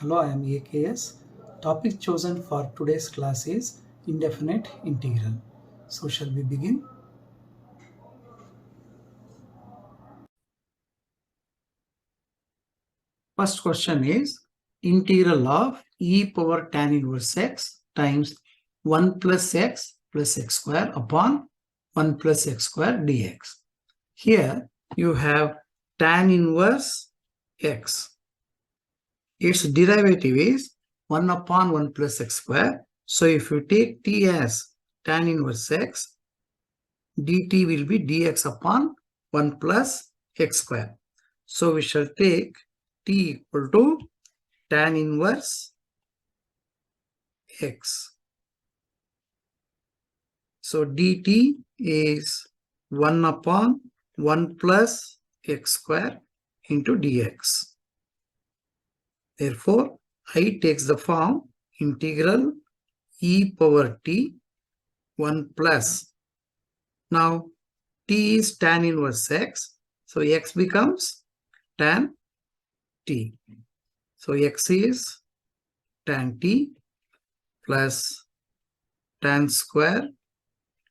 Hello, I am AKS. Topic chosen for today's class is indefinite integral. So, shall we begin? First question is integral of e power tan inverse x times 1 plus x square upon 1 plus x square dx. Here you have tan inverse x. Its derivative is 1 upon 1 plus x square. So if you take t as tan inverse x, dt will be dx upon 1 plus x square. So we shall take t equal to tan inverse x. So dt is 1 upon 1 plus x square into dx. Therefore, I takes the form integral e power t 1 plus. Now, t is tan inverse x. So, x becomes tan t. So, x is tan t plus tan square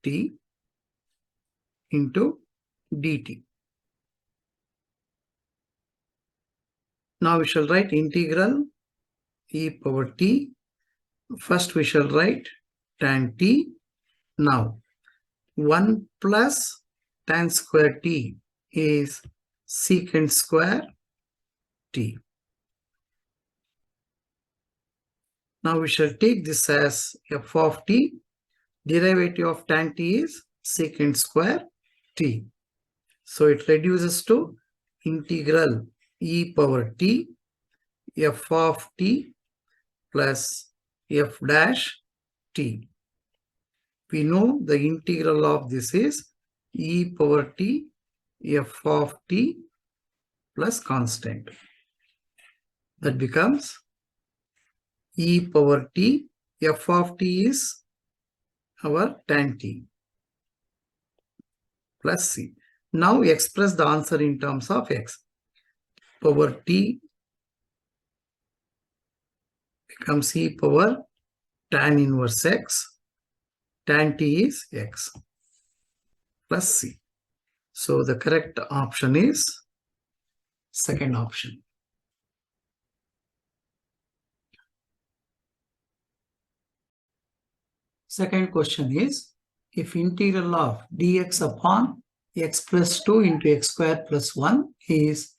t into dt. Now, we shall write integral e power t. First, we shall write tan t. Now, 1 plus tan square t is secant square t. Now we shall take this as f of t. Derivative of tan t is secant square t. So it reduces to integral e power t f of t plus f dash t. We know the integral of this is e power t f of t plus constant. That becomes e power t, f of t is our tan t plus c. Now express the answer in terms of x. Power t becomes e power tan inverse x. Tan t is x plus c. So the correct option is second option. Second question is, if integral of dx upon x plus 2 into x square plus 1 is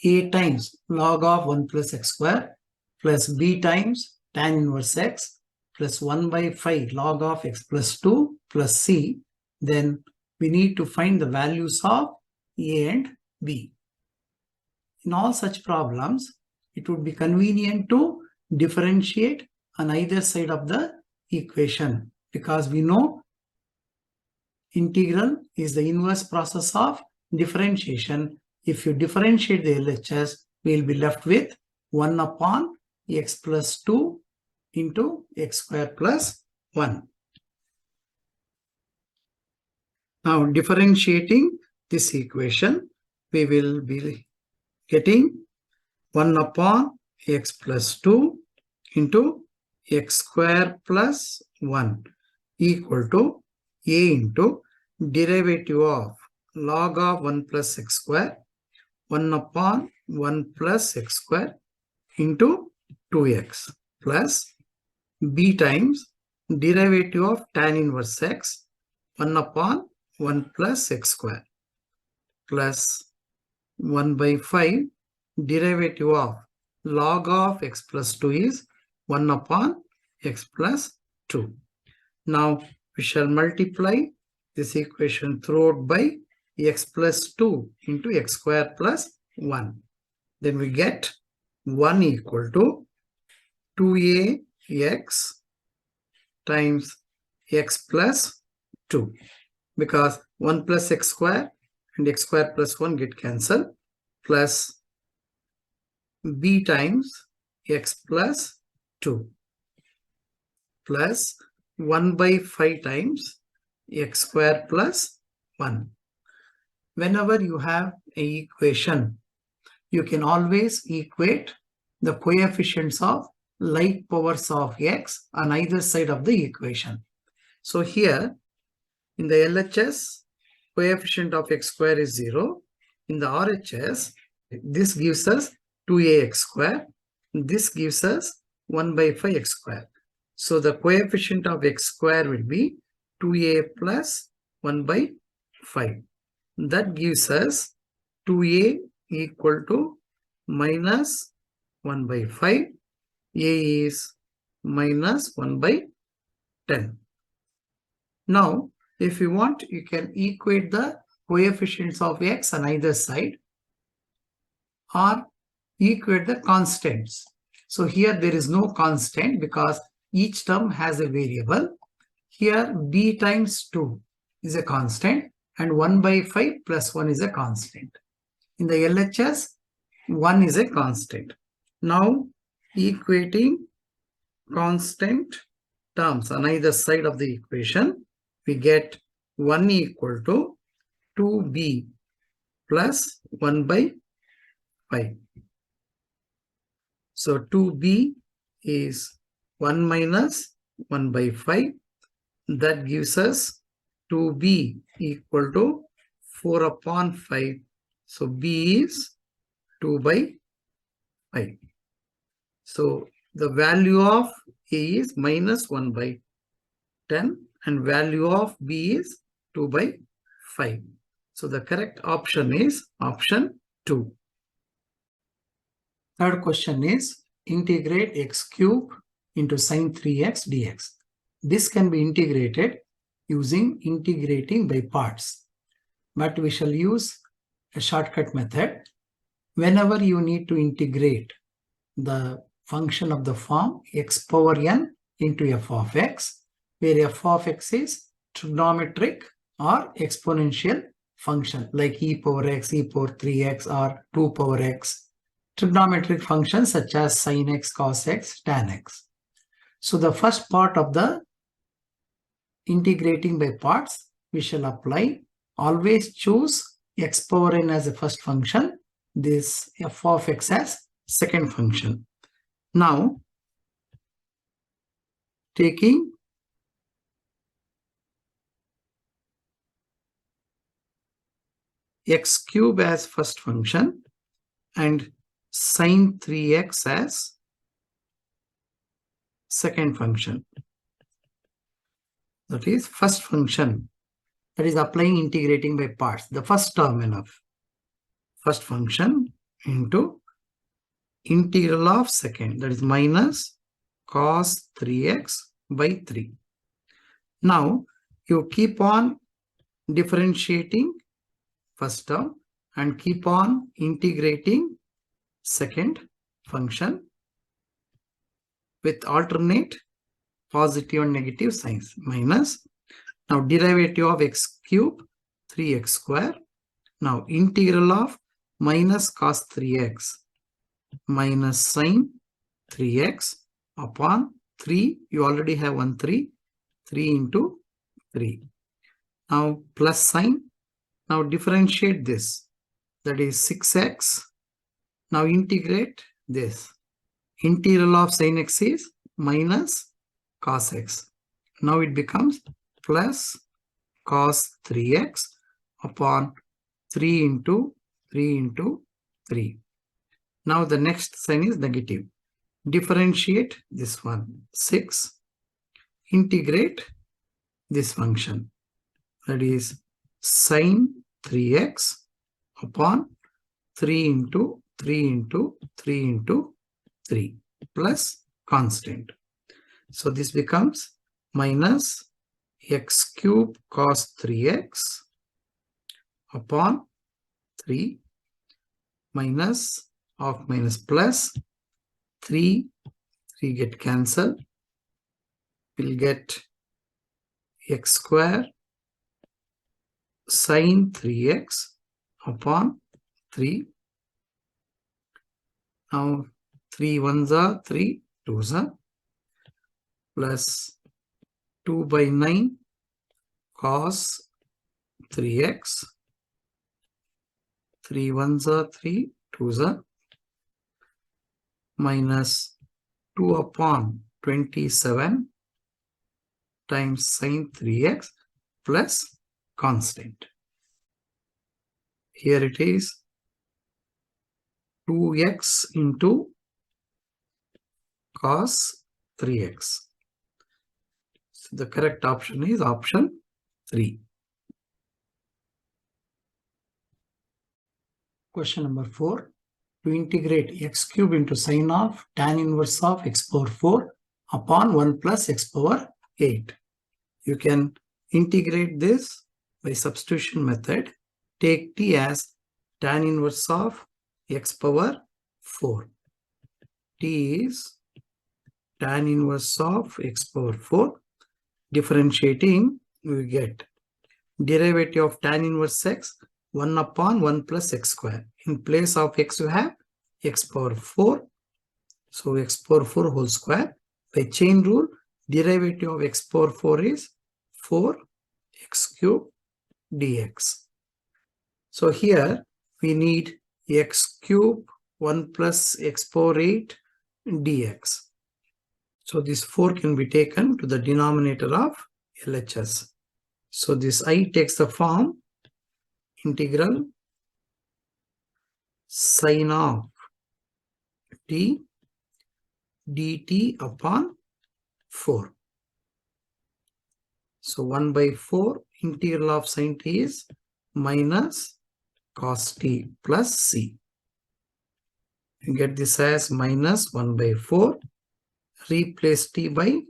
a times log of 1 plus x square plus b times tan inverse x plus 1 by 5 log of x plus 2 plus c, then we need to find the values of a and b. In all such problems, it would be convenient to differentiate on either side of the equation because we know integral is the inverse process of differentiation. If you differentiate the LHS, we will be left with 1 upon x plus 2 into x square plus 1. Now, differentiating this equation, we will be getting 1 upon x plus 2 into x square plus 1 equal to a into derivative of log of 1 plus x square 1 upon 1 plus x square into 2x plus b times derivative of tan inverse x 1 upon 1 plus x square plus 1 by 5 derivative of log of x plus 2 is 1 upon x plus 2. Now we shall multiply this equation throughout by x plus 2 into x square plus 1. Then we get 1 equal to 2ax times x plus 2 because 1 plus x square and x square plus 1 get cancelled plus b times x plus 2 plus 1 by 5 times x square plus 1. Whenever you have an equation, you can always equate the coefficients of like powers of x on either side of the equation. So here in the LHS, coefficient of x square is 0. In the RHS, this gives us 2ax square. This gives us 1 by 5 x square. So the coefficient of x square will be 2a plus 1 by 5. That gives us 2a equal to minus 1 by 5. A is minus 1 by 10. Now, if you want, you can equate the coefficients of x on either side or equate the constants. So here there is no constant because each term has a variable. Here b times 2 is a constant and 1 by 5 plus 1 is a constant. In the LHS, 1 is a constant. Now, equating constant terms on either side of the equation, we get 1 equal to 2b plus 1 by 5. So 2b is 1 minus 1 by 5. That gives us 2b equal to 4 upon 5. So b is 2 by 5. So the value of a is minus 1 by 10 and value of b is 2 by 5. So the correct option is option 2. Third question is integrate x cube into sine 3x dx. This can be integrated using integrating by parts, but we shall use a shortcut method. Whenever you need to integrate the function of the form x power n into f of x, where f of x is trigonometric or exponential function like e power x, e power 3x or 2 power x, trigonometric functions such as sin x, cos x, tan x. So the first part of the integrating by parts we shall apply. Always choose x power n as a first function, this f of x as second function. Now, taking x cube as first function and sine 3x as second function. That is first function. That is applying integrating by parts. The first term of first function into integral of second. That is minus cos 3x by 3. Now, you keep on differentiating first term and keep on integrating second function with alternate positive and negative signs. Minus. Now derivative of x cube 3x square. Now integral of minus cos 3x minus sine 3x upon 3. You already have 1 3. 3 into 3. Now plus sign. Now differentiate this. That is 6x. Now integrate this. Integral of sin x is minus cos x. Now it becomes plus cos 3x upon 3 into 3 into 3. Now the next sign is negative. Differentiate this one. 6. Integrate this function. That is sin 3x upon 3 into 3 into 3 into 3 plus constant. So this becomes minus x cube cos 3x upon 3 minus of minus plus 3 get cancelled. We'll get x square sin 3x upon 3. Now 3 1s are 3 2s are plus 2 by 9 cos 3x. 3 1s are 3 2s are minus 2 upon 27 times sine 3x plus constant. Here it is 2x into cos 3x. So the correct option is option 3. Question number 4. To integrate x cube into sine of tan inverse of x power 4 upon 1 plus x power 8. You can integrate this by substitution method. Take t as tan inverse of x power 4. T is tan inverse of x power 4. Differentiating, we get derivative of tan inverse x 1 upon 1 plus x square. In place of x you have x power 4. So x power 4 whole square. By chain rule, derivative of x power 4 is 4x cube dx. So here we need x cube 1 plus x power 8 dx. So this 4 can be taken to the denominator of LHS. So this I takes the form integral sine of t dt upon 4. So 1 by 4 integral of sine t is minus cos t plus c. You get this as minus 1 by 4. Replace t by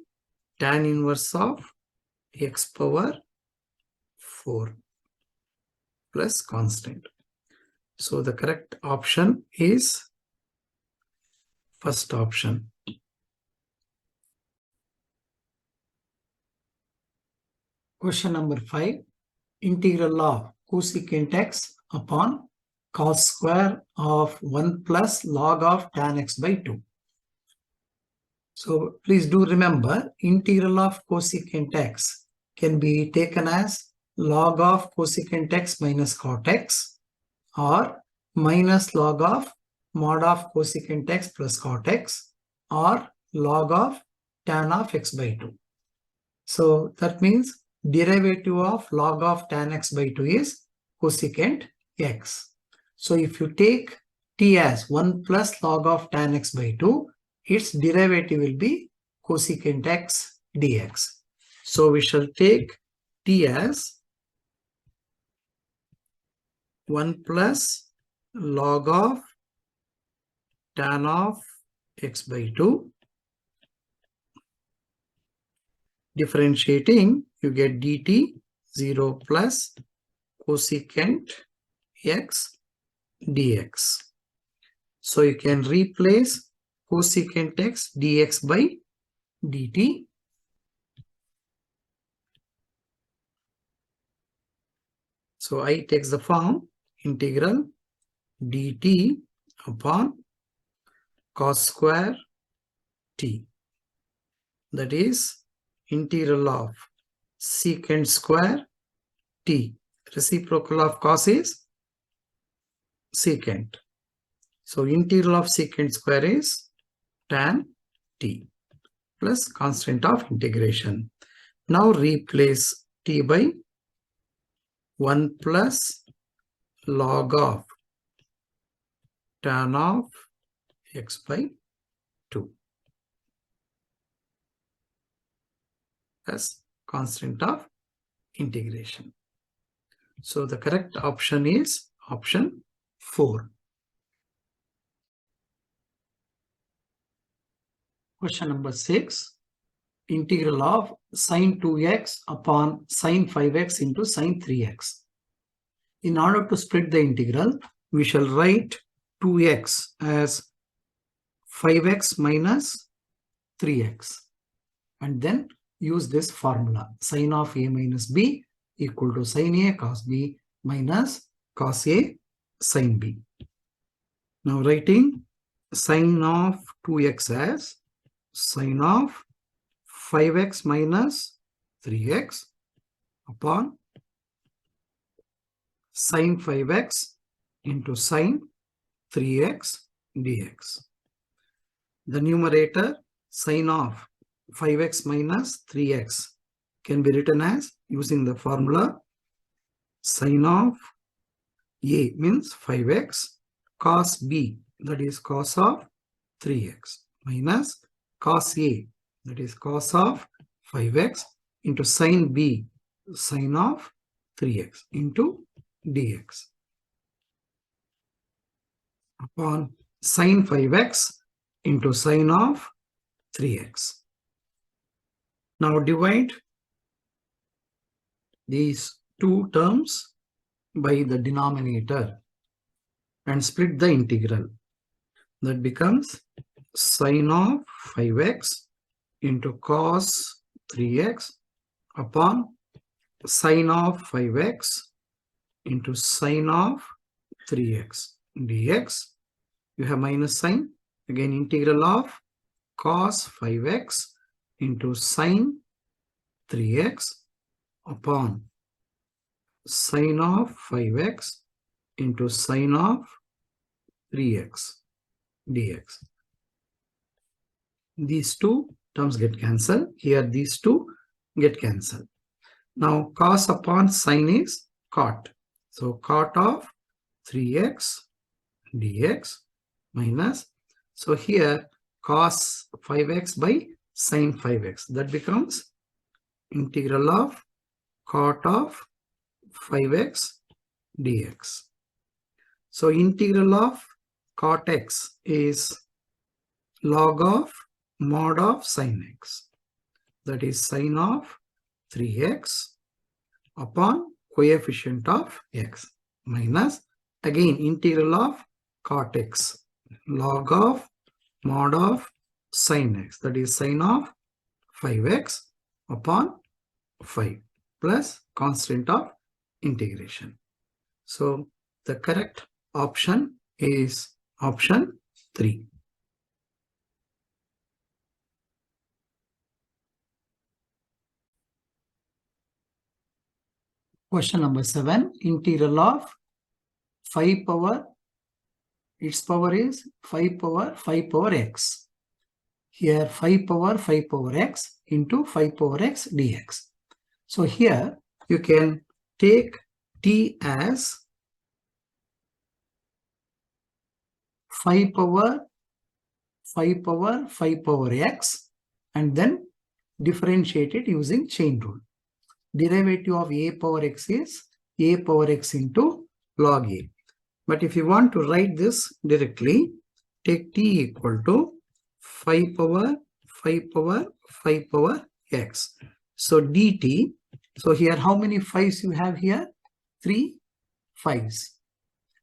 tan inverse of x power 4 plus constant. So the correct option is first option. Question number 5. Integral of cosecant x upon cos square of 1 plus log of tan x by 2. So please do remember, integral of cosecant x can be taken as log of cosecant x minus cot x or minus log of mod of cosecant x plus cot x or log of tan of x by 2. So that means derivative of log of tan x by 2 is cosecant x. So if you take t as 1 plus log of tan x by 2, its derivative will be cosecant x dx. So we shall take t as 1 plus log of tan of x by 2. Differentiating, you get dt 0 plus cosecant x dx. So you can replace cosecant x dx by dt. So I takes the form integral dt upon cos square t. That is integral of secant square t. Reciprocal of cos is secant. So integral of secant square is tan t plus constant of integration. Now replace t by 1 plus log of tan of x by 2 as constant of integration. So the correct option is option 4. Question number 6. Integral of sine 2x upon sine 5x into sine 3x. In order to split the integral, we shall write 2x as 5x minus 3x and then use this formula. Sine of a minus b equal to sine a cos b minus cos a sine b. Now writing sine of 2x as sine of 5x minus 3x upon sine 5x into sine 3x dx. the numerator sine of 5x minus 3x can be written as using the formula sine of A means 5x cos B, that is cos of 3x minus cos A, that is cos of 5x into sine B, sine of 3x into dx upon sine 5x into sine of 3x. Now divide these two terms by the denominator and split the integral. That becomes sine of 5x into cos 3x upon sine of 5x into sine of 3x dx. You have minus sign. Again, integral of cos 5x into sine 3x upon sine of 5x into sine of 3x dx. These two terms get cancelled. Here these two get cancelled. Now cos upon sine is cot. So cot of 3x dx minus, so here cos 5x by sine 5x, that becomes integral of cot of 5x dx. So integral of cot x is log of mod of sine x, that is sine of 3x upon coefficient of x minus again integral of cot x log of mod of sine x, that is sine of 5x upon 5 plus constant of integration. So the correct option is option 3. Question number 7, integral of 5 power, its power is 5 power x. Here 5 power x into 5 power x dx. So here you can take t as 5 power x and then differentiate it using chain rule. Derivative of a power x is a power x into log a. But if you want to write this directly, take t equal to 5 power x. So dt, so here how many 5s you have here? 3 5s.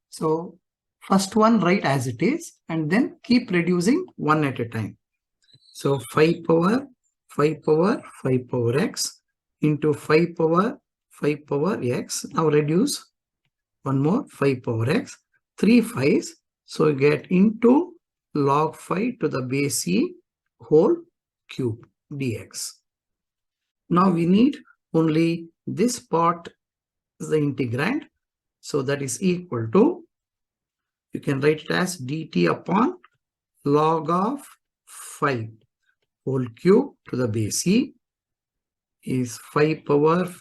So first one write as it is and then keep reducing one at a time. So 5 power x into 5 power x. Now reduce one more 5 power x, 3 5s. So you get into log 5 to the base e whole cube dx. Now we need only this part is the integrand. So that is equal to, you can write it as dt upon log of 5 whole cube to the base e is 5 power x,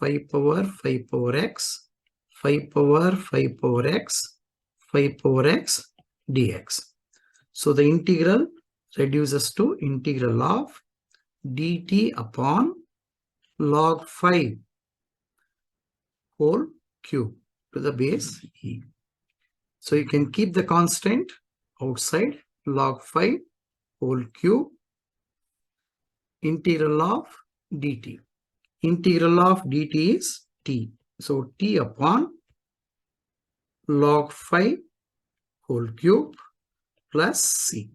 5 power x dx. So the integral reduces to integral of dt upon log 5 whole cube to the base e. So you can keep the constant outside, log 5 whole cube integral of dt. Integral of dt is t. So t upon log 5 whole cube plus c.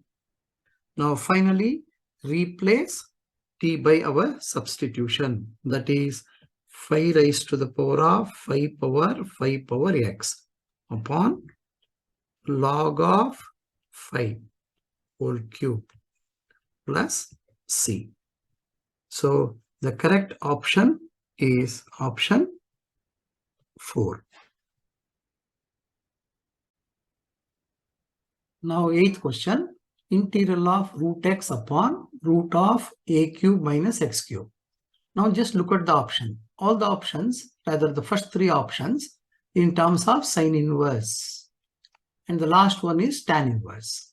Now finally replace t by our substitution, that is 5 raised to the power of 5 power x upon log of 5 whole cube plus c. So the correct option is option 4. Now 8th question, integral of root x upon root of a cube minus x cube. Now just look at the option. All the options, rather the first three options, in terms of sine inverse. And the last one is tan inverse.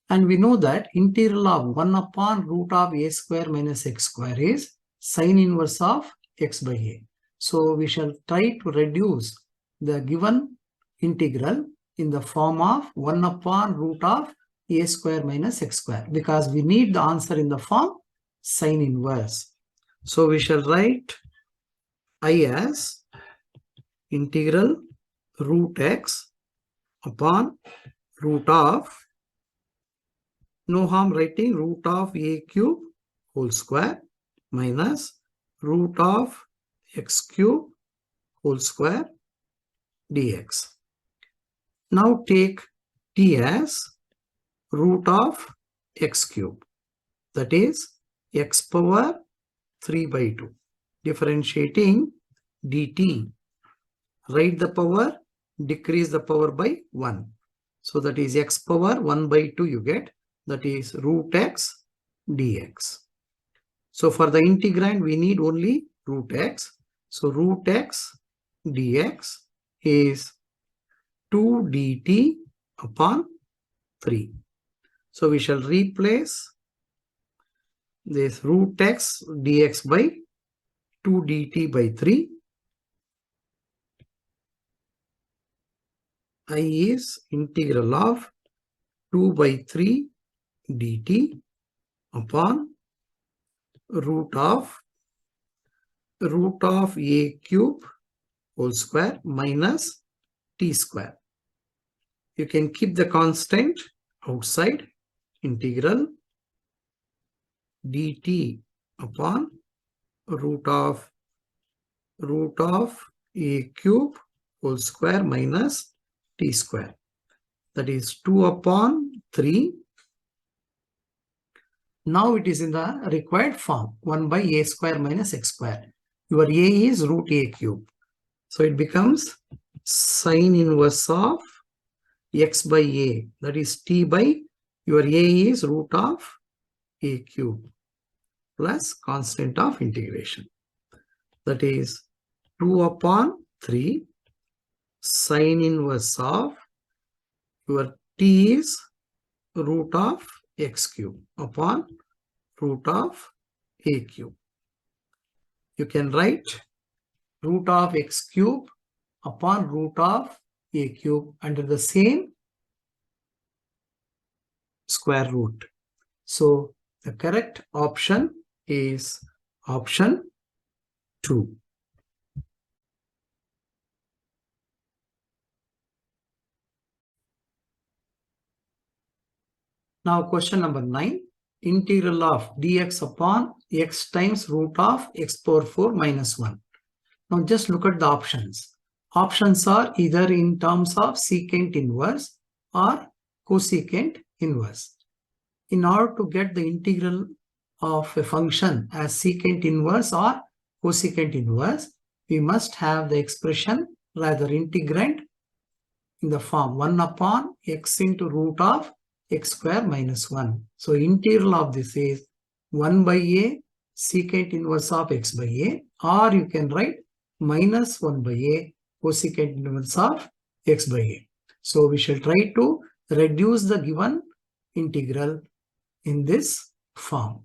And we know that integral of 1 upon root of a square minus x square is sine inverse of x by a. So we shall try to reduce the given integral in the form of 1 upon root of a square minus x square, because we need the answer in the form sine inverse. So we shall write I as integral root x upon root of, no harm writing root of a cube whole square minus root of x cube whole square dx. Now take t as root of x cube, that is x power 3 by 2. Differentiating dt, write the power, decrease the power by 1. So that is x power 1 by 2 you get, that is root x dx. So for the integrand we need only root x. So root x dx is 2 dt upon 3. So we shall replace this root x dx by 2 dt by 3. I is integral of 2 by 3 dt upon root of a cube whole square minus t square. You can keep the constant outside. Integral dt upon root of a cube whole square minus t square. That is 2 upon 3. Now it is in the required form, 1 by a square minus x square. Your a is root a cube. So it becomes sine inverse of x by a, that is t by your a is root of a cube plus constant of integration. That is 2 upon 3 sine inverse of your t is root of x cube upon root of a cube. You can write root of x cube upon root of a cube under the same square root. So the correct option is option 2. Now question number 9. Integral of dx upon x times root of x power 4 minus 1. Now just look at the options. Options are either in terms of secant inverse or cosecant inverse. In order to get the integral of a function as secant inverse or cosecant inverse, we must have the expression, rather integrand, in the form 1 upon x into root of x square minus 1. So integral of this is 1 by a secant inverse of x by a, or you can write minus 1 by a cosecant inverse of x by a. So we shall try to reduce the given integral in this form.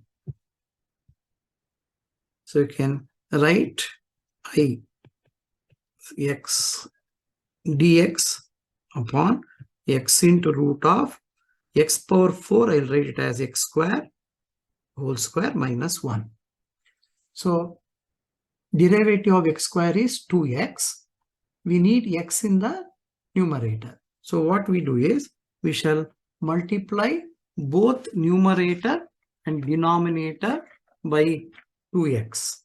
So you can write I x dx upon x into root of x power 4, I'll write it as x square whole square minus 1. So derivative of x square is 2x. We need x in the numerator. So what we do is we shall multiply both numerator and denominator by 2x.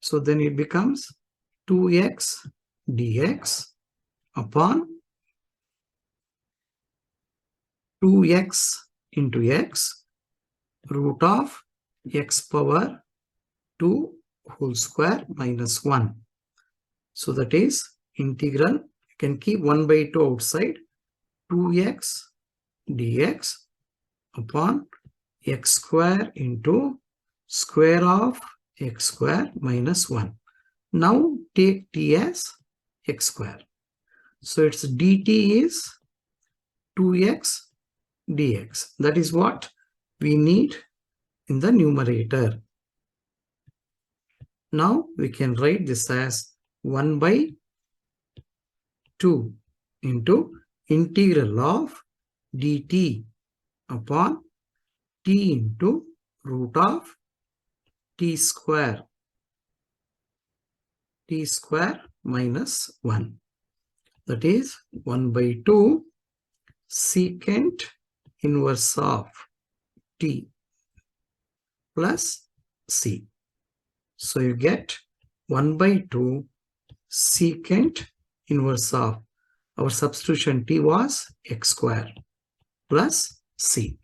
So then it becomes 2x dx upon 2x into x root of x power 2 whole square minus 1. So that is integral. You can keep 1 by 2 outside. 2x dx upon x square into square of x square minus 1. Now take t as x square. So its dt is 2x dx. That is what we need in the numerator. Now we can write this as 1 by 2 into integral of dt upon t into root of t square minus 1. That is 1 by 2 secant inverse of t plus c. So you get 1 by 2 secant inverse of, our substitution t was x square plus c.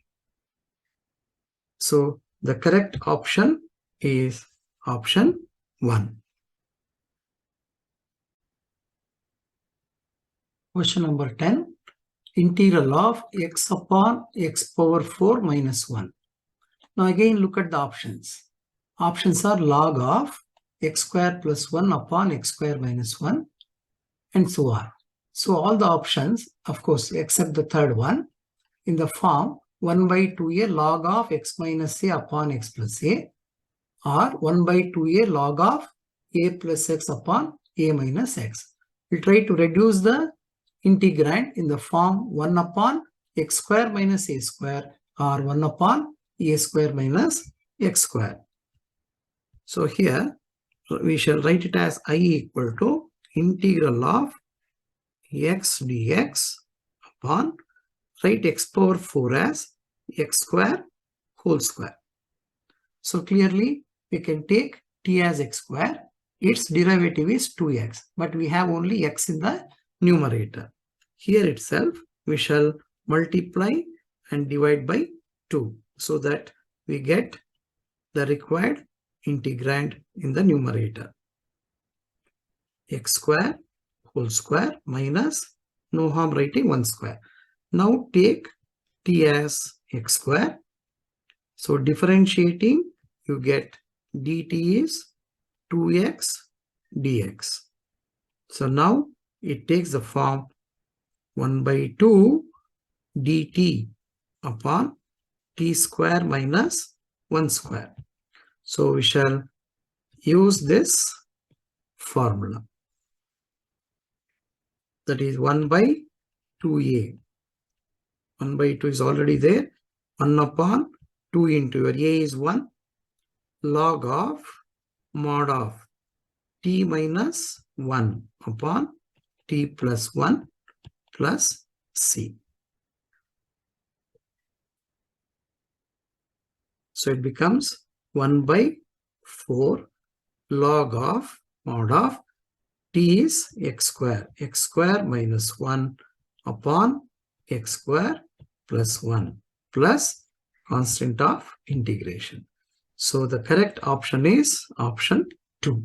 So the correct option is option 1. Question number 10. Integral of x upon x power 4 minus 1. Now again look at the options. Options are log of x square plus 1 upon x square minus 1 and so on. So all the options, of course, except the third one, in the form 1 by 2a log of x minus a upon x plus a, or 1 by 2a log of a plus x upon a minus x. We try to reduce the integrand in the form 1 upon x square minus a square or 1 upon a square minus x square. So here we shall write it as I equal to integral of x dx upon, write x power 4 as x square whole square. So clearly we can take t as x square. Its derivative is 2x, but we have only x in the numerator. Here itself we shall multiply and divide by 2 so that we get the required integrand in the numerator. X square whole square minus, no harm writing 1 square. Now take t as x square. So differentiating, you get dt is 2x dx. So now it takes the form 1 by 2 dt upon t square minus 1 square. So we shall use this formula. That is 1 by 2a. 1 by 2 is already there. 1 upon 2 into your a is 1 log of mod of t minus 1 upon t plus 1 plus c. So it becomes 1 by 4 log of mod of t is x square minus 1 upon x square plus 1 plus constant of integration. So the correct option is option 2.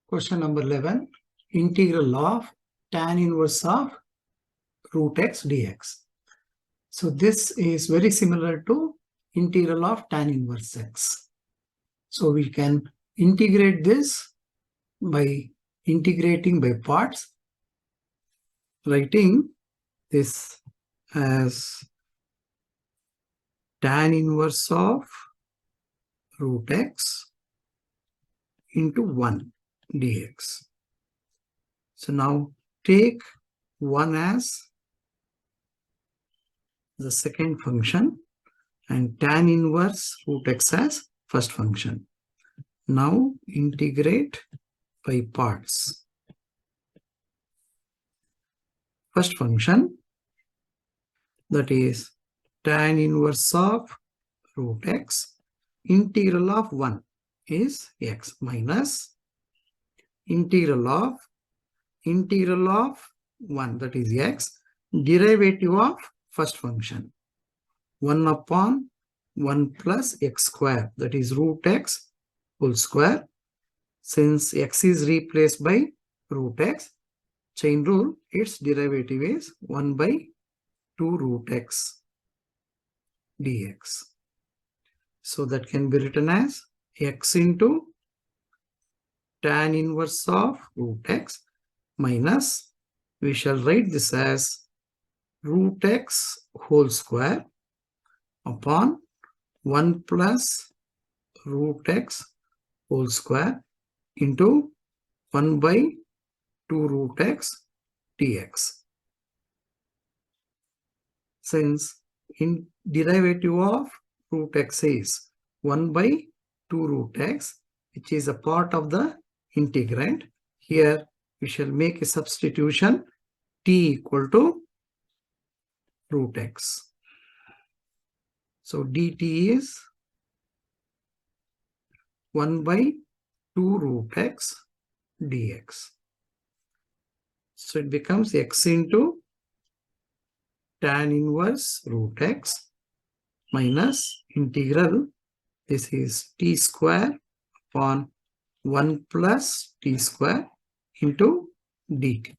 Question number 11. Integral of tan inverse of root x dx. So this is very similar to integral of tan inverse x. So we can integrate this by integrating by parts, writing this as tan inverse of root x into 1 dx. So now take 1 as the second function and tan inverse root x as first function. Now integrate by parts. First function, that is tan inverse of root x, integral of 1 is x minus integral of 1, that is x, derivative of first function 1 upon 1 plus x square, that is root x whole square. Since x is replaced by root x, chain rule, its derivative is 1 by 2 root x dx. So that can be written as x into tan inverse of root x minus, we shall write this as root x whole square upon 1 plus root x whole square into 1 by 2 root x dx. Since in derivative of root x is 1 by 2 root x, which is a part of the integrand, here we shall make a substitution t equal to root x. So dt is 1 by 2 root x dx. So it becomes x into tan inverse root x minus integral, this is t square upon 1 plus t square into dt.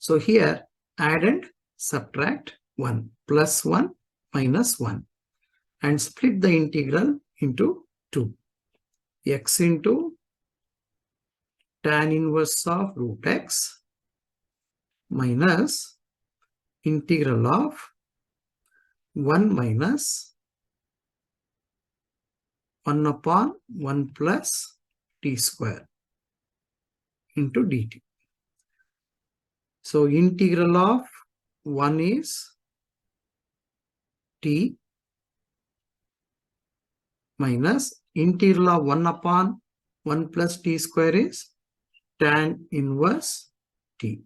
So here add and subtract 1 plus 1 minus 1 and split the integral into 2. X into tan inverse of root x minus integral of 1 minus 1 upon 1 plus t square into dt. So integral of 1 is t minus integral of 1 upon 1 plus t square is tan inverse t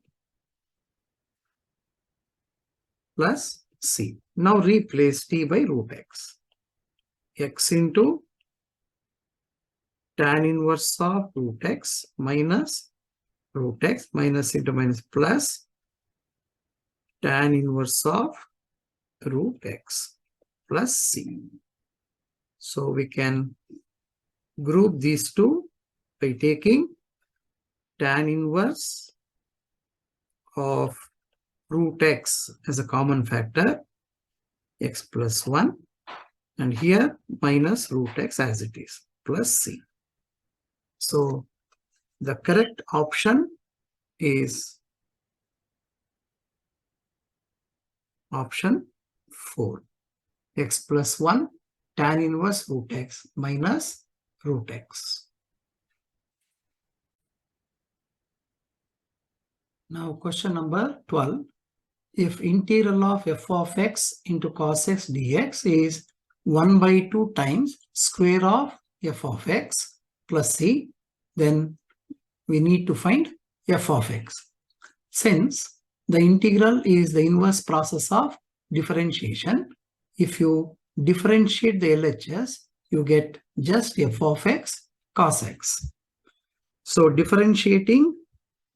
plus c. Now replace t by root x. X into tan inverse of root x minus root x minus into minus plus tan inverse of root x plus c. So we can group these two by taking tan inverse of root x as a common factor, x plus 1, and here minus root x as it is, plus c. So the correct option is option 4, x plus 1 tan inverse root x minus root x. Now question number 12. If integral of f of x into cos x dx is 1 by 2 times square of f of x plus c, then we need to find f of x. Since the integral is the inverse process of differentiation, if you differentiate the LHS, you get just f of x cos x. So differentiating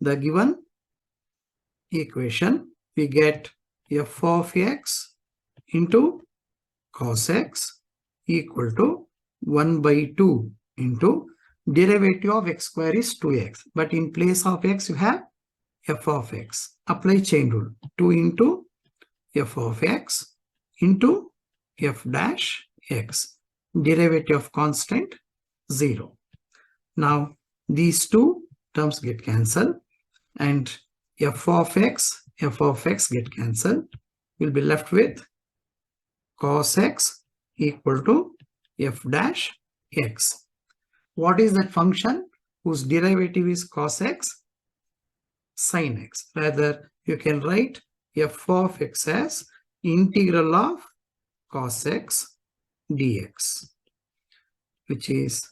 the given equation, we get f of x into cos x equal to 1 by 2 into derivative of x square is 2x. But in place of x, you have f of x. Apply chain rule. 2 into f of x into f dash x. Derivative of constant 0. Now these two terms get cancelled and f of x get cancelled. We'll be left with cos x equal to f dash x. What is that function whose derivative is cos x? Sin x. Rather, you can write f of x as integral of cos x dx, which is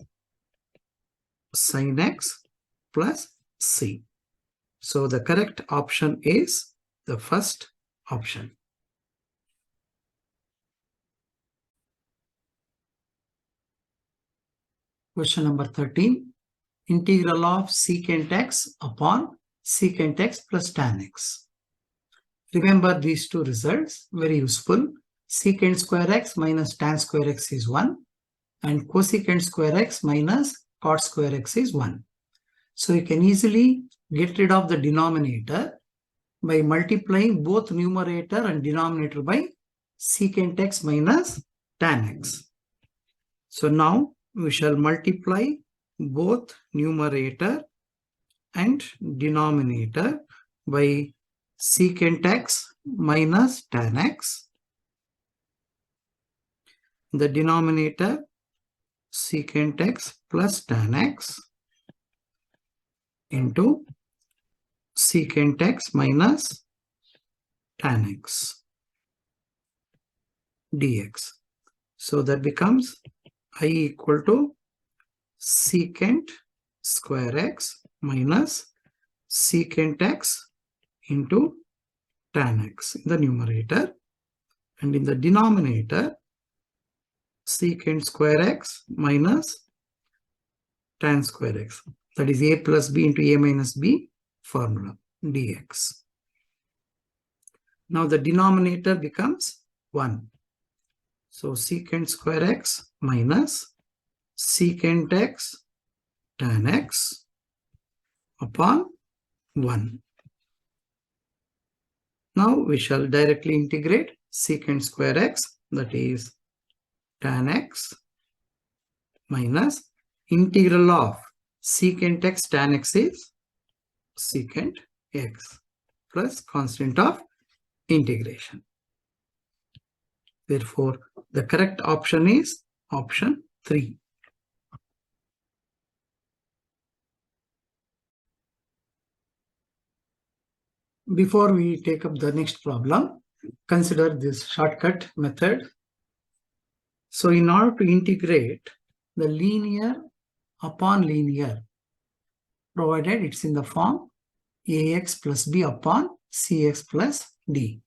sin x plus c. So the correct option is the first option. Question number 13. Integral of secant x upon secant x plus tan x. Remember these two results, very useful. Secant square x minus tan square x is 1 and cosecant square x minus cot square x is 1. So you can easily get rid of the denominator by multiplying both numerator and denominator by secant x minus tan x. So now we shall multiply both numerator and denominator by secant x minus tan x. The denominator secant x plus tan x into secant x minus tan x dx. So that becomes I equal to secant square x minus secant x into tan x in the numerator, and in the denominator secant square x minus tan square x, that is a plus b into a minus b formula dx. Now the denominator becomes 1. So secant square x minus secant x tan x upon 1. Now we shall directly integrate secant square x, that is tan x minus integral of secant x tan x is secant x plus constant of integration. Therefore, the correct option is option 3. Before we take up the next problem, consider this shortcut method. So in order to integrate the linear upon linear, provided it's in the form ax plus b upon cx plus d,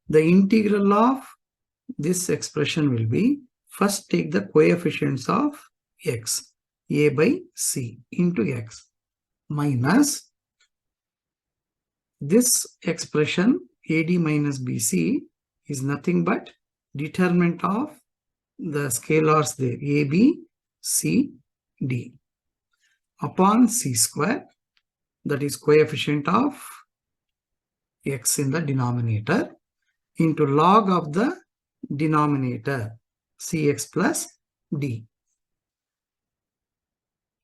the integral of this expression will be, first take the coefficients of x, a by c into x, minus this expression AD minus BC is nothing but determinant of the scalars there, AB, C, D, upon C square, that is coefficient of x in the denominator, into log of the denominator Cx plus D.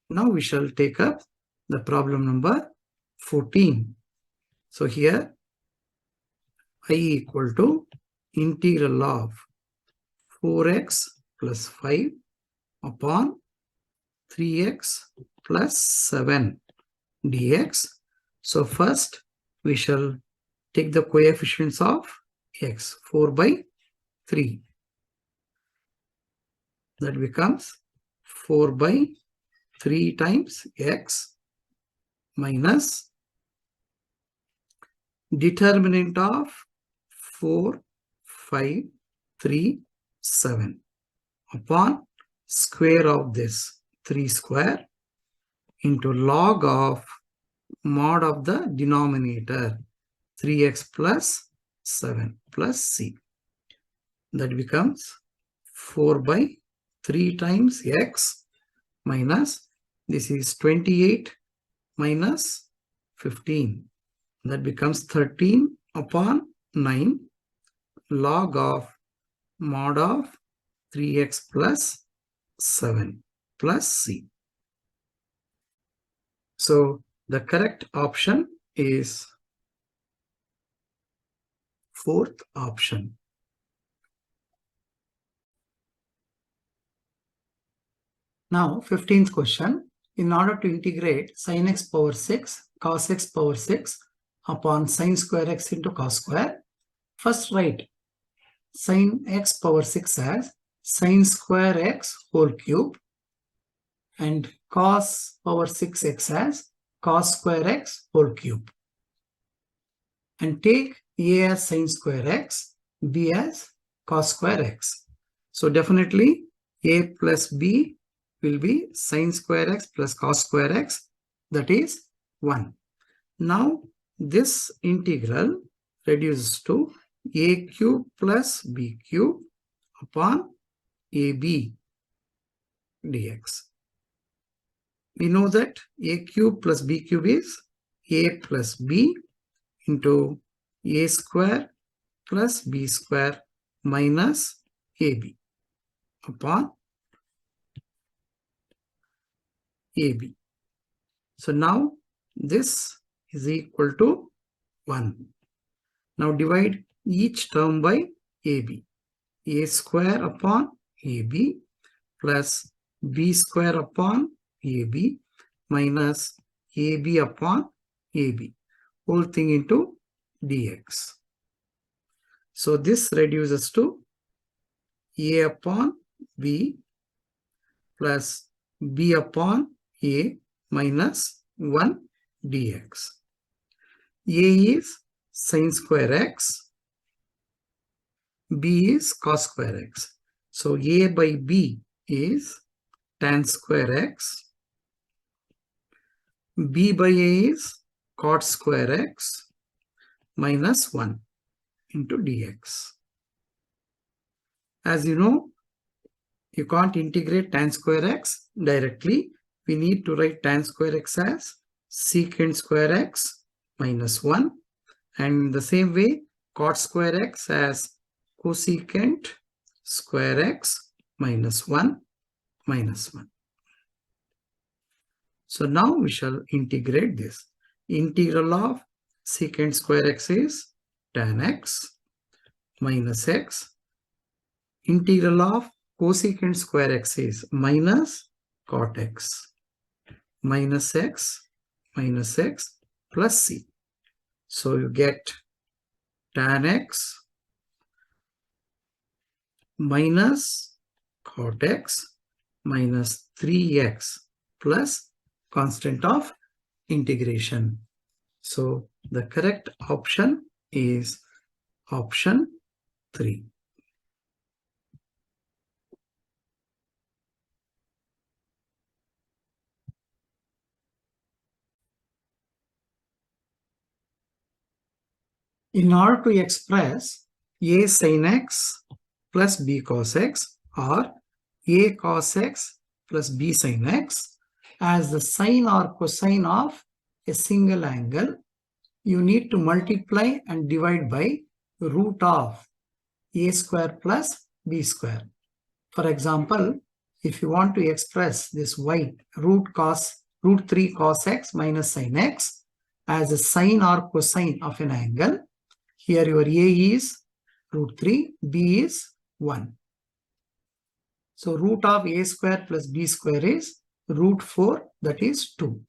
Now we shall take up the problem number 14. So here I equal to integral of 4x plus 5 upon 3x plus 7 dx. So first we shall take the coefficients of x, 4 by 3. That becomes 4 by 3 times x minus determinant of 4, 5, 3, 7 upon square of this 3 square into log of mod of the denominator 3x plus 7 plus c. That becomes 4 by 3 times x minus, this is 28 minus 15. That becomes 13 upon 9 log of mod of 3x plus 7 plus c. So the correct option is fourth option. Now 15th question. In order to integrate sin x power 6 cos x power 6 upon sin square x into cos square, first write sin x power 6 as sin square x whole cube and cos power 6x as cos square x whole cube, and take a as sin square x, b as cos square x. So definitely a plus b will be sin square x plus cos square x, that is 1. Now this integral reduces to a cube plus b cube upon ab dx. We know that a cube plus b cube is a plus b into a square plus b square minus ab upon ab. So now this is equal to 1. Now divide each term by ab. A square upon ab plus b square upon ab minus ab upon ab. Whole thing into dx. So this reduces to a upon b plus b upon a minus 1 dx. A is sin square x, b is cos square x. So a by b is tan square x, b by a is cot square x minus 1 into dx. As you know, you can't integrate tan square x directly. We need to write tan square x as secant square x minus 1, and the same way cot square x as cosecant square x minus 1 minus 1. So now we shall integrate this. Integral of secant square x is tan x minus x. Integral of cosecant square x is minus cot x minus x minus x plus c. So you get tan x minus cot x minus 3x plus constant of integration. So the correct option is option 3. In order to express a sin x plus b cos x or a cos x plus b sin x as the sine or cosine of a single angle, you need to multiply and divide by root of a square plus b square. For example, if you want to express this y root 3 cos x minus sin x as a sine or cosine of an angle, here your a is root 3, b is 1. So root of a square plus b square is root 4, that is 2.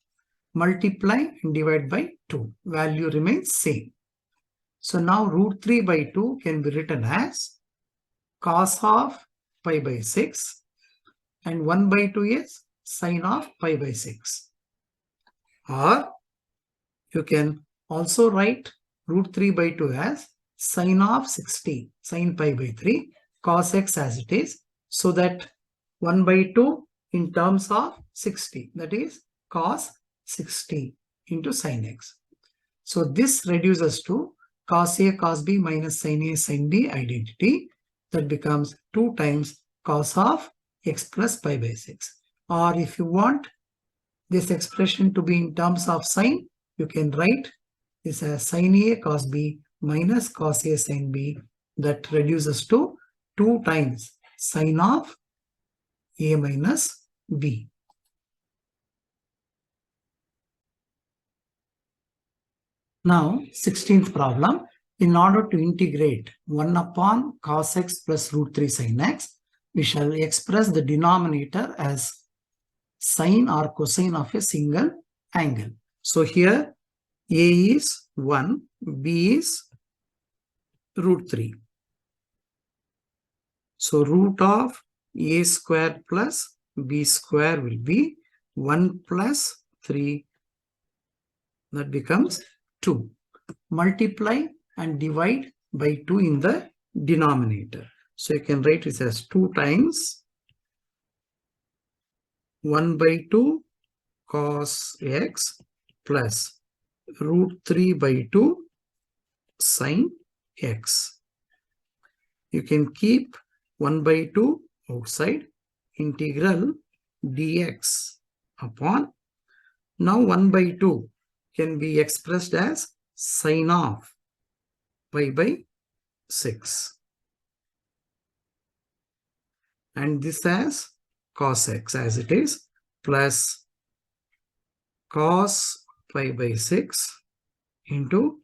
Multiply and divide by 2. Value remains same. So now root 3 by 2 can be written as cos of pi by 6 and 1 by 2 is sine of pi by 6. Or you can also write root 3 by 2 as sine of 60, sine pi by 3, cos x as it is, so that 1 by 2 in terms of 60, that is cos 60 into sine x. So this reduces to cos a cos b minus sin a sin b identity, that becomes 2 times cos of x plus pi by 6. Or if you want this expression to be in terms of sine, you can write this as sin a cos b minus cos a sin b, that reduces to 2 times sine of a minus b. Now 16th problem. In order to integrate 1 upon cos x plus root 3 sin x, we shall express the denominator as sine or cosine of a single angle. So here a is 1, b is root 3. So root of a square plus b square will be 1 plus 3. That becomes 2. Multiply and divide by 2 in the denominator. So you can write it as 2 times 1 by 2 cos x plus root 3 by 2 sin x. You can keep 1 by 2 outside. Integral dx upon. Now 1 by 2 can be expressed as sine of pi by 6. And this as cos x as it is, plus cos pi by 6 into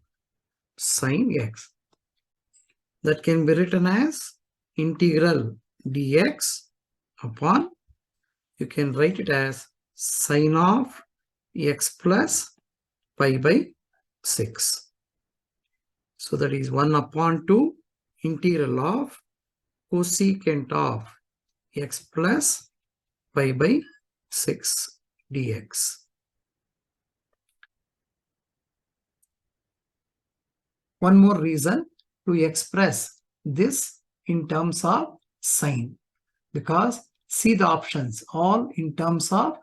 sine x. That can be written as integral dx upon, you can write it as sine of x plus pi by 6. So that is 1 upon 2 integral of cosecant of x plus pi by 6 dx. One more reason to express this in terms of sine, because see the options all in terms of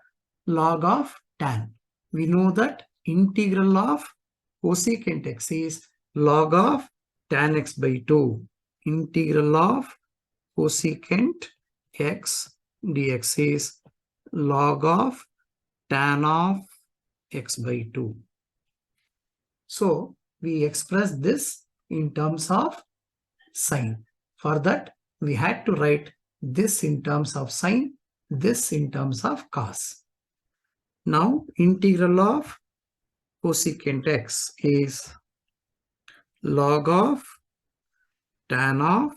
log of tan. We know that integral of cosecant x is log of tan x by 2. Integral of cosecant x dx is log of tan of x by 2. So we express this in terms of sine. For that, we had to write this in terms of sine, this in terms of cos. Now, integral of cosecant x is log of tan of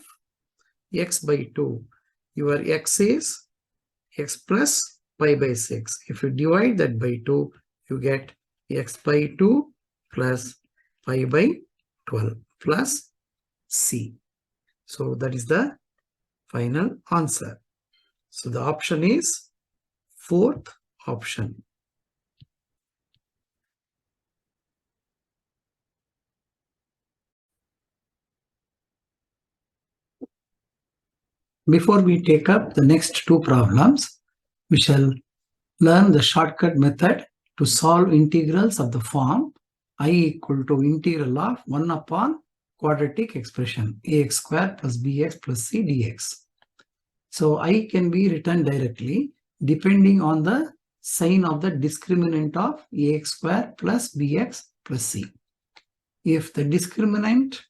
x by 2. Your x is x plus pi by 6. If you divide that by 2, you get x by 2 plus pi by 12 plus c. So that is the final answer. So the option is fourth option. Before we take up the next two problems, we shall learn the shortcut method to solve integrals of the form I equal to integral of 1 upon quadratic expression ax square plus bx plus c dx. So I can be written directly depending on the sign of the discriminant of ax square plus bx plus c. If the discriminant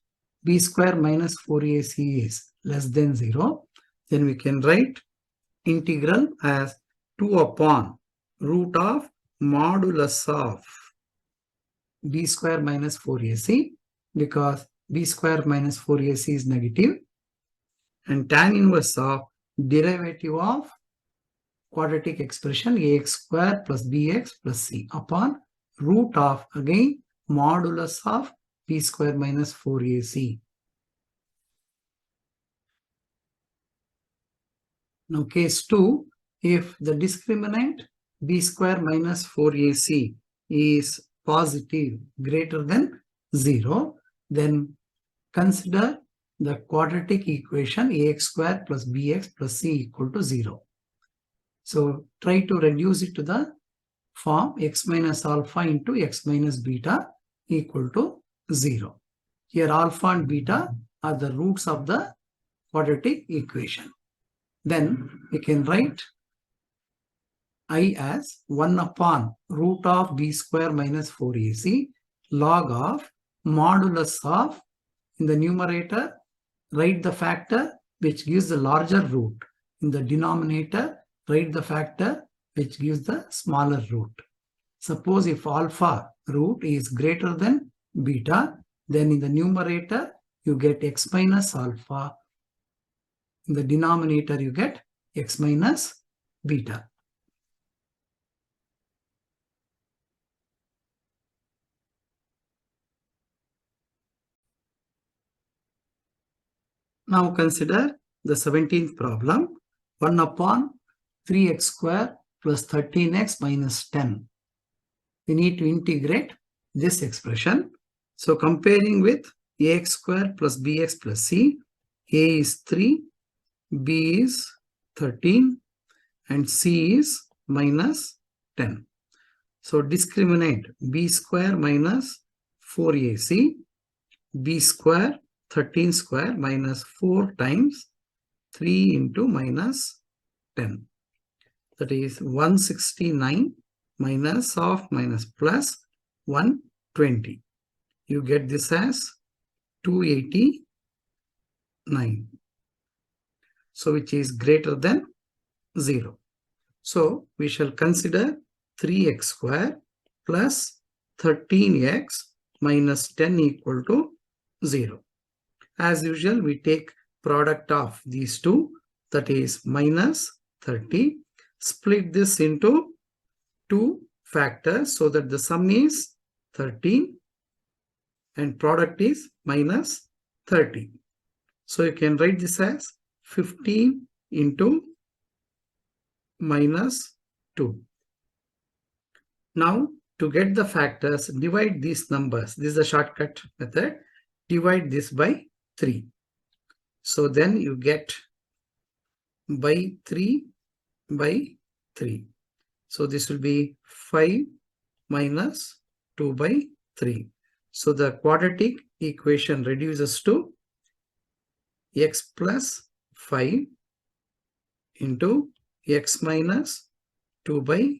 b square minus 4ac is less than 0, then we can write integral as 2 upon root of modulus of b square minus 4ac, because b square minus 4ac is negative, and tan inverse of derivative of quadratic expression ax square plus bx plus c upon root of again modulus of b square minus 4ac. Now case 2, if the discriminant b square minus 4ac is positive greater than 0, then consider the quadratic equation ax square plus bx plus c equal to 0. So try to reduce it to the form x minus alpha into x minus beta equal to 0. Here alpha and beta are the roots of the quadratic equation. Then we can write I as 1 upon root of b square minus 4ac log of modulus of, in the numerator, write the factor which gives the larger root. In the denominator, write the factor which gives the smaller root. Suppose if alpha root is greater than beta, then in the numerator, you get x minus alpha. In the denominator, you get x minus beta. Now consider the 17th problem, 1 upon 3x square plus 13x minus 10. We need to integrate this expression. So comparing with ax square plus bx plus c, a is 3, b is 13, and c is minus 10. So discriminate b square minus 4ac, b square 13 square minus 4 times 3 into minus 10. that is 169 minus of minus plus 120. You get this as 289. So which is greater than 0. So we shall consider 3x square plus 13x minus 10 equal to 0. As usual, we take product of these two, that is minus 30. Split this into two factors so that the sum is 13 and product is minus 30. So you can write this as 15 into minus 2. Now to get the factors, divide these numbers. This is a shortcut method. Divide this by 3. So then you get by 3 by 3. So this will be 5 minus 2 by 3. So the quadratic equation reduces to x plus 5 into x minus 2 by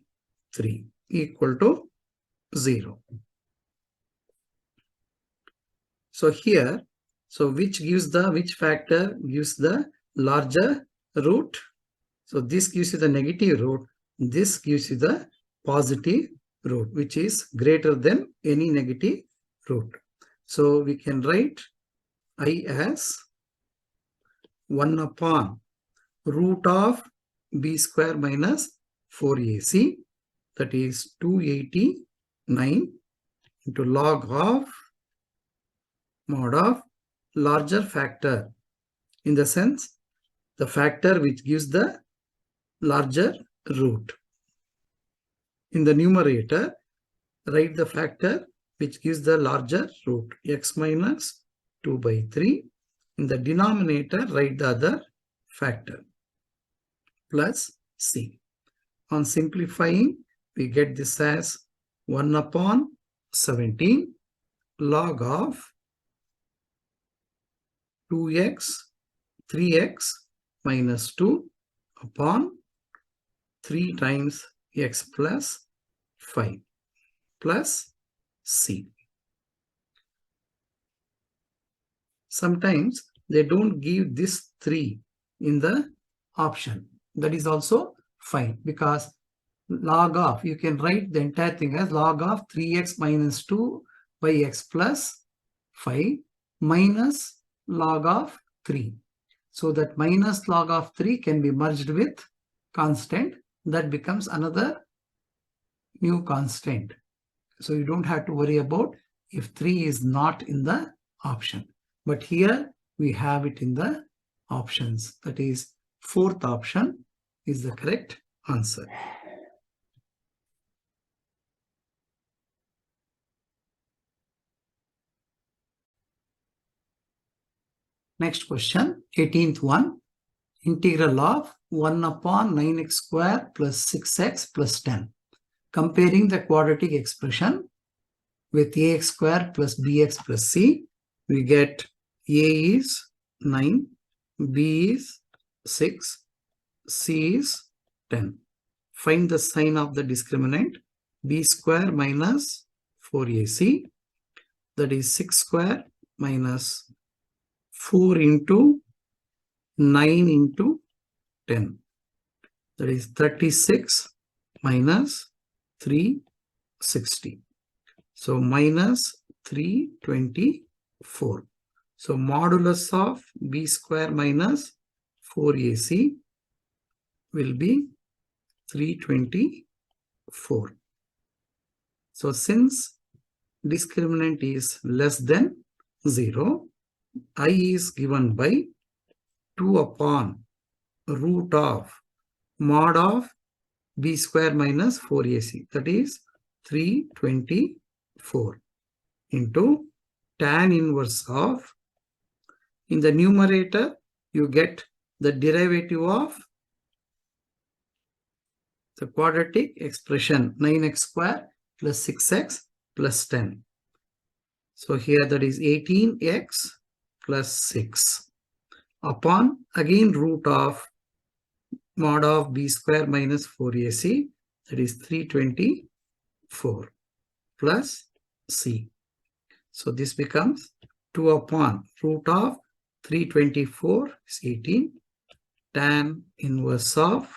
3 equal to 0. So here, which factor gives the larger root? So this gives you the negative root. This gives you the positive root, which is greater than any negative root. So we can write I as 1 upon root of b square minus 4ac, that is 289 into log of mod of larger factor, in the sense the factor which gives the larger root. In the numerator, write the factor which gives the larger root, x minus 2 by 3. In the denominator, write the other factor, plus c. On simplifying, we get this as 1 upon 17 log of 2x, 3x minus 2 upon 3 times x plus 5 plus c. Sometimes they don't give this 3 in the option. That is also fine, because log of, you can write the entire thing as log of 3x minus 2 by x plus 5 minus log of 3. So that minus log of 3 can be merged with constant. That becomes another new constant. So you don't have to worry about if 3 is not in the option. But here we have it in the options. That is, fourth option is the correct answer. Next question, 18th one. Integral of 1 upon 9x square plus 6x plus 10. Comparing the quadratic expression with ax square plus bx plus c, we get a is 9, b is 6, c is 10. Find the sign of the discriminant. B square minus 4ac, that is 6 square minus 4 into 9 into 10, that is 36 minus 360. So minus 324. So modulus of b square minus 4ac will be 324. So since discriminant is less than 0, I is given by 2 upon root of mod of b square minus 4ac, that is 324 into tan inverse of, in the numerator you get the derivative of the quadratic expression 9x square plus 6x plus 10. So here that is 18x plus 6 upon again root of mod of b square minus 4ac, that is 324 plus c. So this becomes 2 upon root of 324 is 18. Tan inverse of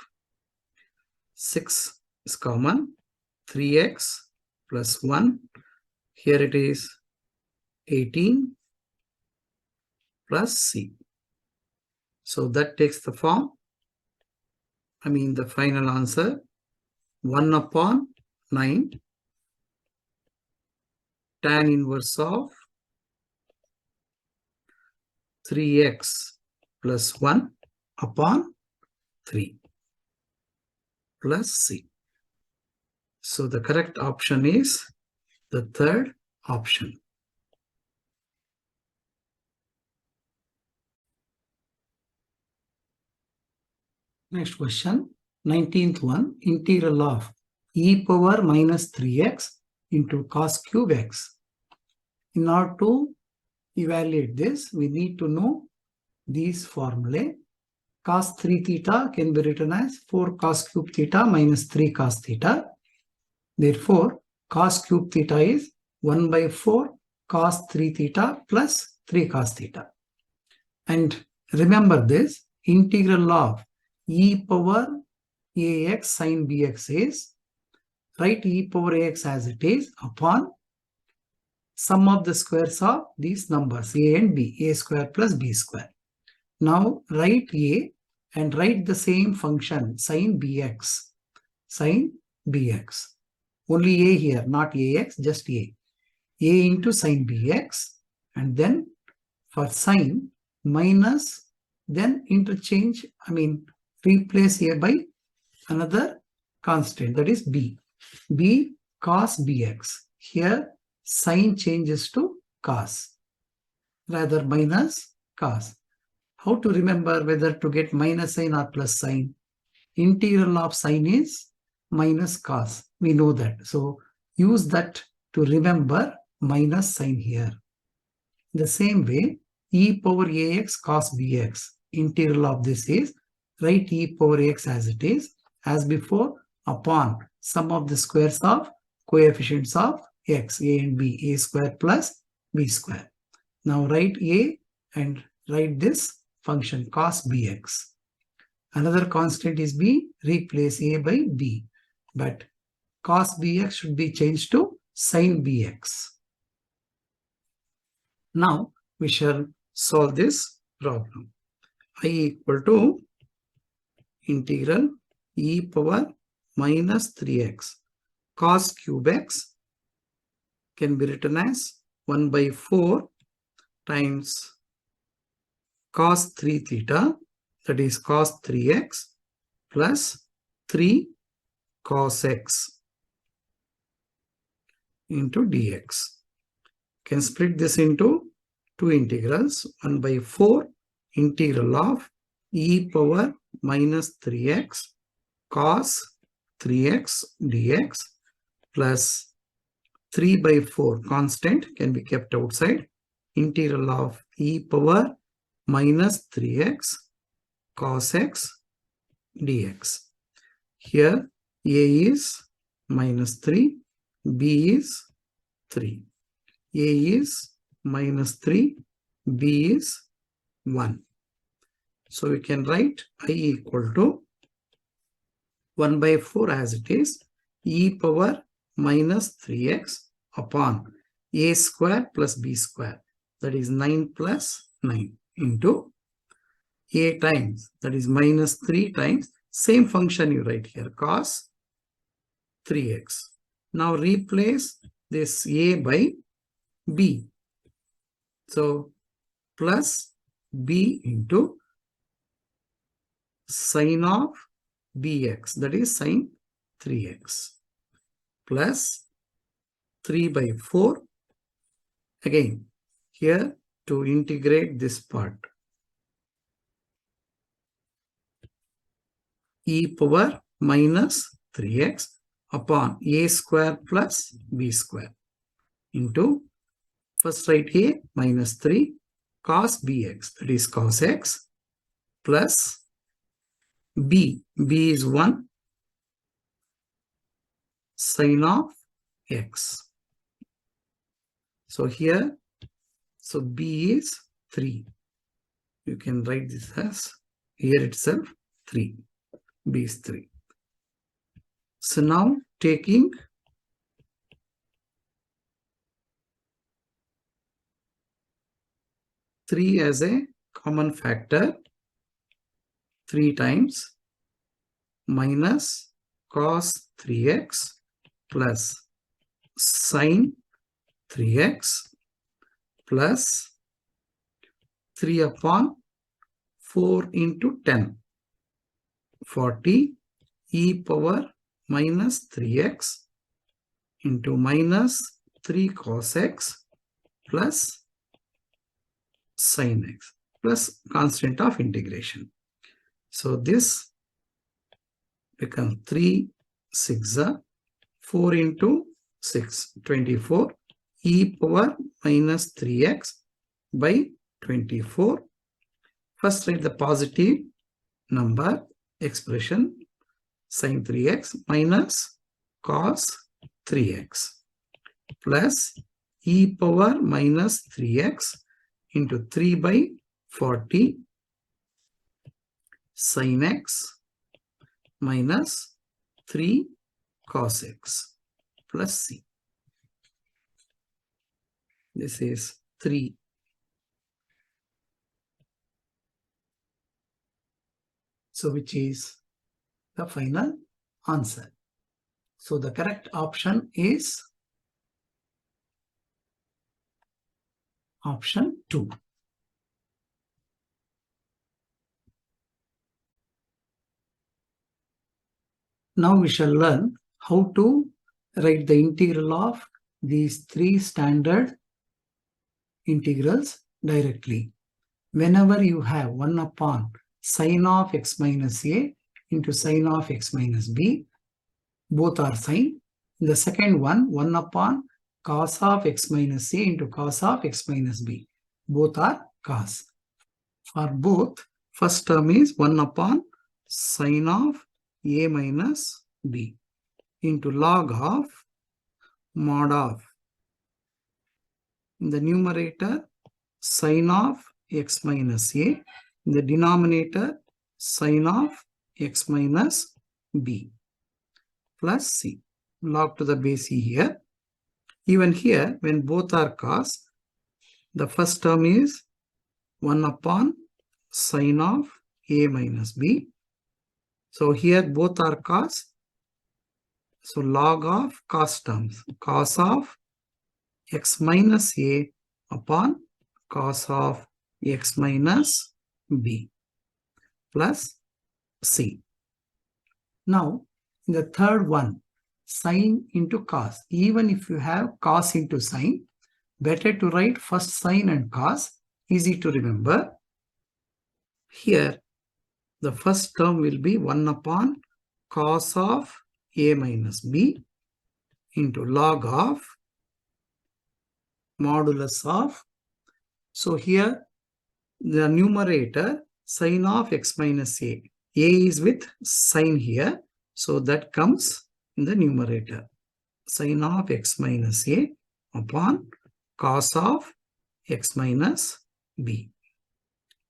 6 is common. 3x plus 1. Here it is 18 plus c. So that takes the form, the final answer, 1 upon 9 tan inverse of 3x plus 1 upon 3 plus c. So the correct option is the third option. Next question, 19th one, integral of e power minus 3x into cos cube x. In order to evaluate this, we need to know these formulae. Cos 3 theta can be written as 4 cos cube theta minus 3 cos theta. Therefore, cos cube theta is 1 by 4 cos 3 theta plus 3 cos theta. And remember this, integral of e power ax sin bx is, write e power ax as it is upon sum of the squares of these numbers a and b, a square plus b square. Now write a and write the same function sin bx, only a here, not ax, just a into sin bx, and then for sin minus, then interchange, replace a by another constant, that is b cos bx. Here sin changes to cos, rather minus cos. How to remember whether to get minus sign or plus sign? Integral of sin is minus cos. We know that. So use that to remember minus sign here. The same way, e power ax cos bx. Integral of this is, write e power x as it is, as before, upon sum of the squares of coefficients of x, a and b, a square plus b square. Now write a and write this function cos bx. Another constant is b, replace a by b. But cos bx should be changed to sin bx. Now we shall solve this problem. I equal to integral e power minus 3x cos cube x can be written as 1 by 4 times cos 3 theta, that is cos 3x plus 3 cos x into dx. Can split this into two integrals, 1 by 4 integral of e power minus 3x cos 3x dx plus 3 by 4 constant can be kept outside, integral of e power minus 3x cos x dx. Here a is minus 3, b is 3. A is minus 3, b is 1. So we can write I equal to 1 by 4 as it is, e power minus 3x upon a square plus b square, that is 9 plus 9 into a times, that is minus 3 times, same function you write here, cos 3x. Now replace this a by b. So plus b into sin of bx, that is sin 3x, plus 3 by 4. Again, here to integrate this part, e power minus 3x upon a square plus b square into, first write a minus 3 cos bx, that is cos x, plus B is 1 sine of x. So here, so B is 3. You can write this as here itself 3. B is 3. So now taking three as a common factor, 3 times minus cos 3x plus sine 3x plus 3 upon 4 into 10, 40 e power minus 3x into minus 3 cos x plus sin x plus constant of integration. So this becomes 3 6 4 into 6, 24 e power minus 3x by 24. First write the positive number expression sin 3x minus cos 3x plus e power minus 3x into 3 by 40 sin x minus 3 cos x plus c. This is 3. So which is the final answer. So the correct option is option 2. Now we shall learn how to write the integral of these 3 standard integrals directly. Whenever you have 1 upon sine of x minus a into sine of x minus b, both are sine. The second one, 1 upon cos of x minus a into cos of x minus b, both are cos. For both, first term is 1 upon sine of a minus b into log of mod of, in the numerator sine of x minus a, in the denominator sine of x minus b plus c, log to the base e here. Even here, when both are cos, the first term is 1 upon sine of a minus b. So here both are cos. So log of cos terms, cos of x minus a upon cos of x minus b plus c. Now, in the third one, sine into cos. Even if you have cos into sine, better to write first sine and cos, easy to remember. Here, the first term will be 1 upon cos of a minus b into log of modulus of. So here, the numerator sine of x minus a. A is with sine here, so that comes in the numerator. Sine of x minus a upon cos of x minus b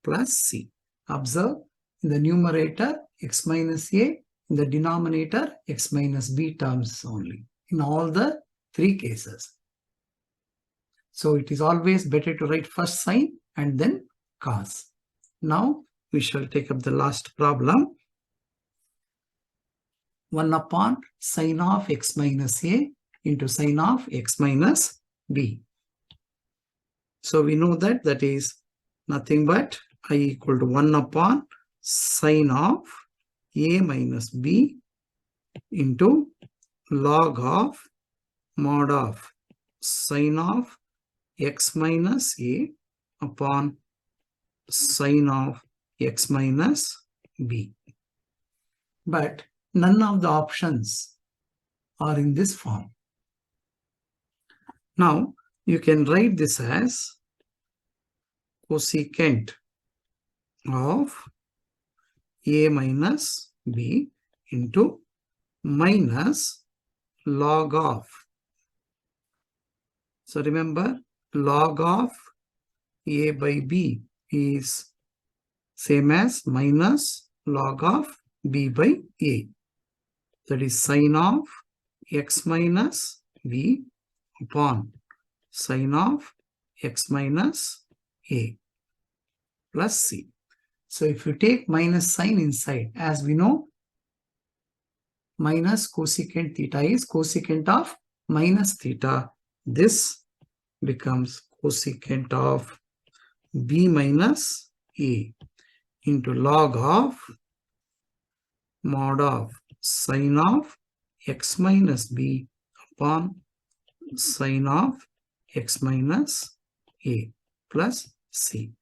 plus c. Observe, in the numerator x minus a, in the denominator x minus b terms only, in all the 3 cases. So it is always better to write first sine and then cos. Now we shall take up the last problem. 1 upon sine of x minus a into sine of x minus b. So we know that is nothing but I equal to 1 upon sine of a minus b into log of mod of sine of x minus a upon sine of x minus b. But none of the options are in this form. Now you can write this as cosecant of A minus B into minus log of. So remember, log of A by B is same as minus log of B by A. That is sine of x minus B upon sine of x minus A plus C. So if you take minus sign inside, as we know, minus cosecant theta is cosecant of minus theta. This becomes cosecant of B minus A into log of mod of sine of x minus B upon sine of x minus A plus C.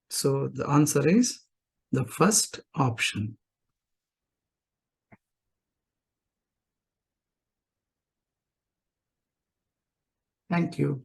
So the answer is the first option. Thank you.